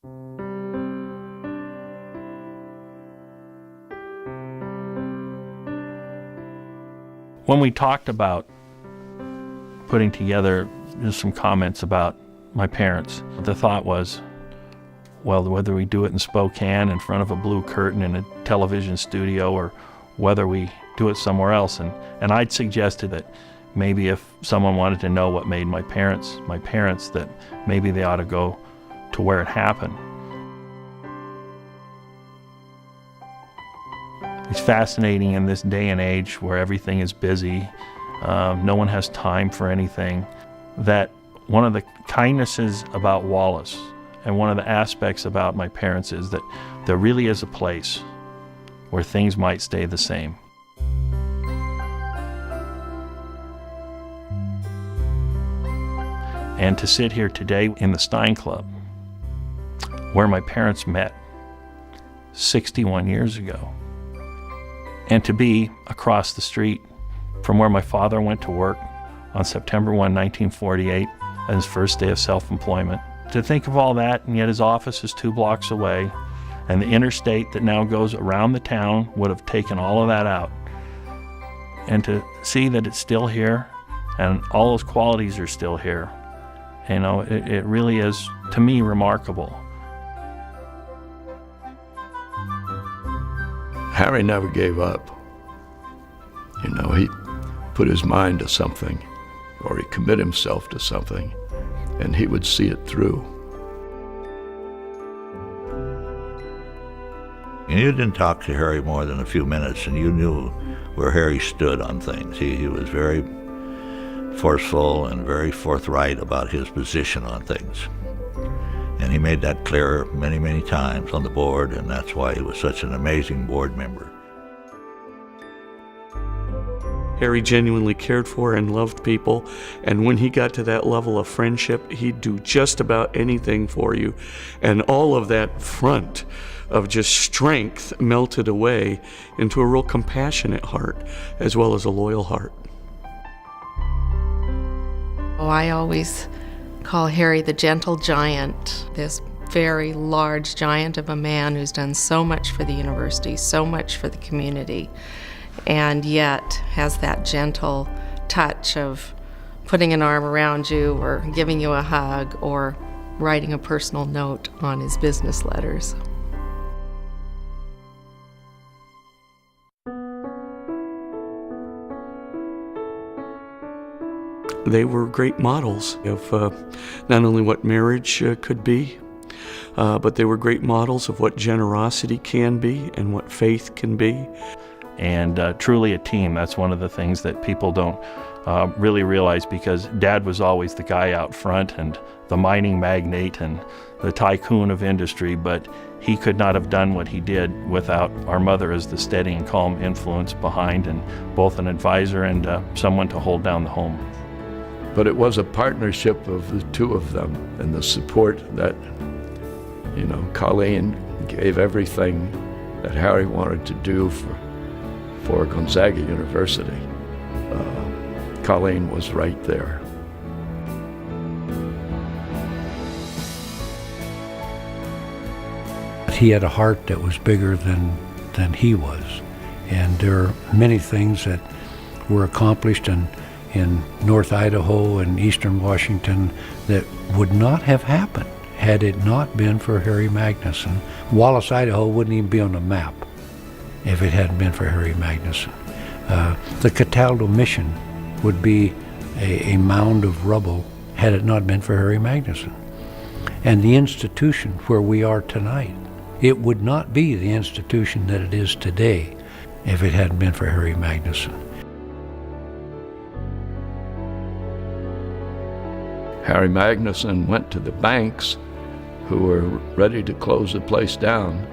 When we talked about putting together just some comments about my parents, the thought was, well, whether we do it in Spokane in front of a blue curtain in a television studio or whether we do it somewhere else. And I'd suggested that maybe if someone wanted to know what made my parents, that maybe they ought to go to where it happened. It's fascinating in this day and age where everything is busy, no one has time for anything, that one of the kindnesses about Wallace and one of the aspects about my parents is that there really is a place where things might stay the same. And to sit here today in the Stein Club, where my parents met 61 years ago, and to be across the street from where my father went to work on September 1, 1948, on his first day of self-employment. To think of all that, and yet his office is 2 blocks away, and the interstate that now goes around the town would have taken all of that out. And to see that it's still here, and all those qualities are still here, you know, it really is, to me, remarkable. Harry never gave up. You know, he put his mind to something, or he committed himself to something, and he would see it through. You didn't talk to Harry more than a few minutes, and you knew where Harry stood on things. He was very forceful and very forthright about his position on things. And he made that clear many, many times on the board, and that's why he was such an amazing board member. Harry genuinely cared for and loved people, and when he got to that level of friendship, he'd do just about anything for you. And all of that front of just strength melted away into a real compassionate heart, as well as a loyal heart. Oh, I always call Harry the gentle giant, this very large giant of a man who's done so much for the university, so much for the community, and yet has that gentle touch of putting an arm around you or giving you a hug or writing a personal note on his business letters. They were great models of not only what marriage could be, but they were great models of what generosity can be and what faith can be. And truly a team. That's one of the things that people don't really realize, because Dad was always the guy out front and the mining magnate and the tycoon of industry, but he could not have done what he did without our mother as the steady and calm influence behind, and both an advisor and someone to hold down the home. But it was a partnership of the two of them, and the support that, you know, Colleen gave everything that Harry wanted to do for Gonzaga University. Colleen was right there. He had a heart that was bigger than he was, and there are many things that were accomplished in North Idaho and Eastern Washington that would not have happened had it not been for Harry Magnuson. Wallace, Idaho wouldn't even be on the map if it hadn't been for Harry Magnuson. The Cataldo Mission would be a mound of rubble had it not been for Harry Magnuson. And the institution where we are tonight, it would not be the institution that it is today if it hadn't been for Harry Magnuson. Harry Magnuson went to the banks who were ready to close the place down,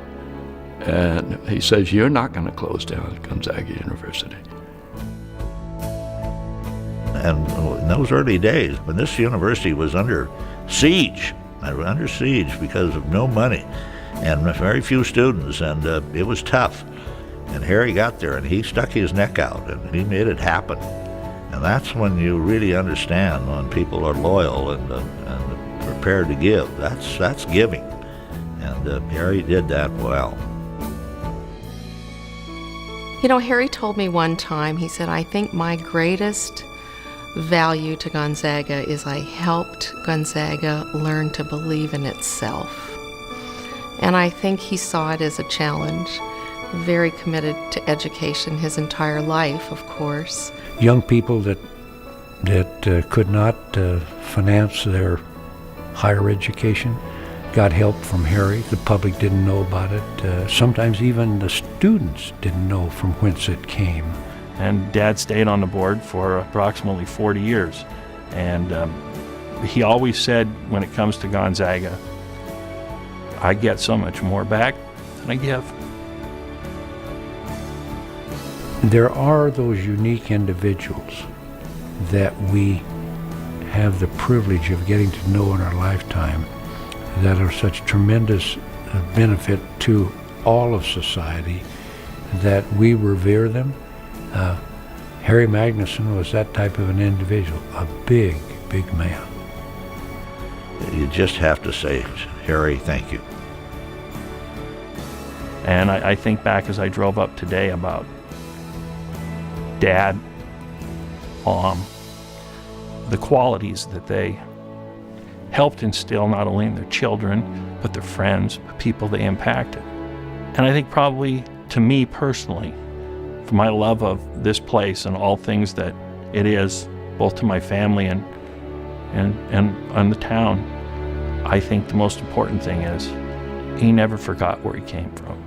and he says, "You're not going to close down Gonzaga University." And in those early days, when this university was under siege because of no money and very few students, and it was tough. And Harry got there, and he stuck his neck out, and he made it happen. And that's when you really understand when people are loyal and prepared to give. That's giving. And Harry did that well. You know, Harry told me one time, he said, I think my greatest value to Gonzaga is I helped Gonzaga learn to believe in itself. And I think he saw it as a challenge. Very committed to education his entire life, of course. Young people that could not finance their higher education got help from Harry. The public didn't know about it. Sometimes even the students didn't know from whence it came. And Dad stayed on the board for approximately 40 years. And he always said, when it comes to Gonzaga, I get so much more back than I give. There are those unique individuals that we have the privilege of getting to know in our lifetime that are such tremendous benefit to all of society that we revere them. Harry Magnuson was that type of an individual, a big, big man. You just have to say, Harry, thank you. And I think back as I drove up today about Dad, Mom, the qualities that they helped instill not only in their children, but their friends, the people they impacted. And I think probably to me personally, for my love of this place and all things that it is, both to my family and the town, I think the most important thing is he never forgot where he came from.